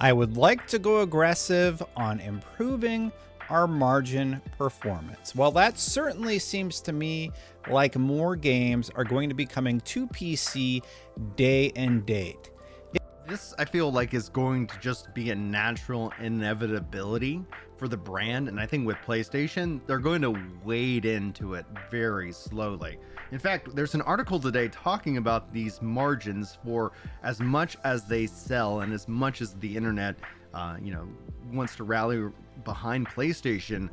I would like to go aggressive on improving our margin performance. Well, that certainly seems to me like more games are going to be coming to PC day and date. This, I feel like, is going to just be a natural inevitability for the brand. And I think with PlayStation, they're going to wade into it very slowly. In fact, there's an article today talking about these margins for as much as they sell and as much as the internet, wants to rally behind PlayStation.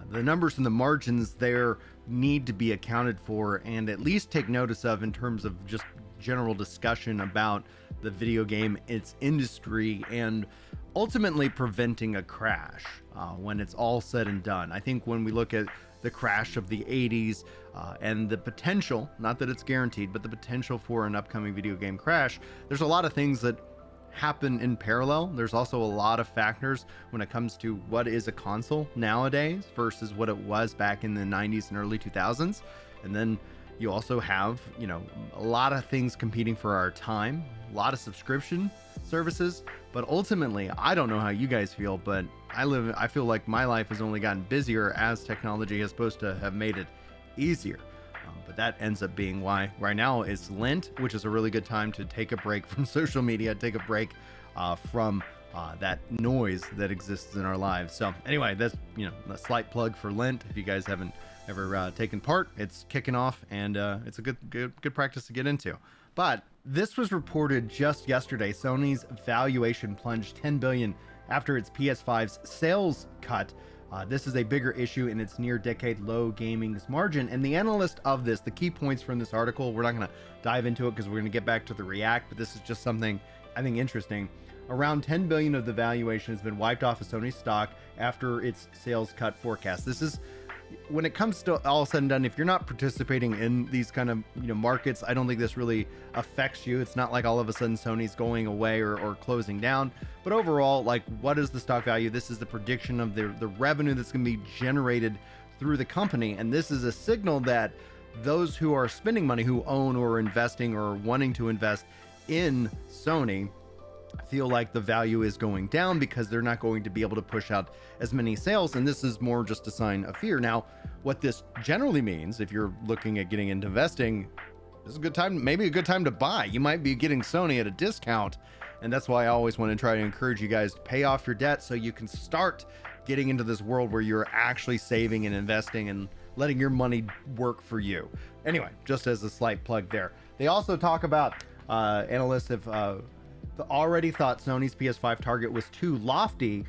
The numbers and the margins there need to be accounted for and at least take notice of in terms of just general discussion about the video game, its industry, and ultimately preventing a crash when it's all said and done. I think when we look at the crash of the 80s and the potential, not that it's guaranteed, but the potential for an upcoming video game crash, there's a lot of things that happen in parallel. There's also a lot of factors when it comes to what is a console nowadays versus what it was back in the 90s and early 2000s. And then you also have, a lot of things competing for our time, a lot of subscription services. But ultimately, I don't know how you guys feel, but I feel like my life has only gotten busier as technology is supposed to have made it easier. But that ends up being why right now it's Lent, which is a really good time to take a break from social media, take a break from that noise that exists in our lives. So anyway, that's a slight plug for Lent. If you guys haven't ever taken part, it's kicking off, and it's a good practice to get into. But this was reported just yesterday. Sony's valuation plunged $10 billion after its PS5's sales cut. This is a bigger issue in its near-decade low gaming's margin. And the analyst of this, the key points from this article, we're not going to dive into it because we're going to get back to the react, but this is just something I think interesting. Around $10 billion of the valuation has been wiped off of Sony's stock after its sales cut forecast. This is, when it comes to all said and done, if you're not participating in these kind of markets, I don't think this really affects you. It's not like all of a sudden Sony's going away or closing down. But overall, like, what is the stock value? This is the prediction of the revenue that's going to be generated through the company. And this is a signal that those who are spending money, who own or investing or wanting to invest in Sony, feel like the value is going down because they're not going to be able to push out as many sales. And this is more just a sign of fear. Now, what this generally means, if you're looking at getting into investing, this is a good time, maybe a good time to buy. You might be getting Sony at a discount. And that's why I always want to try to encourage you guys to pay off your debt so you can start getting into this world where you're actually saving and investing and letting your money work for you. Anyway, just as a slight plug there. They also talk about analysts have already thought Sony's PS5 target was too lofty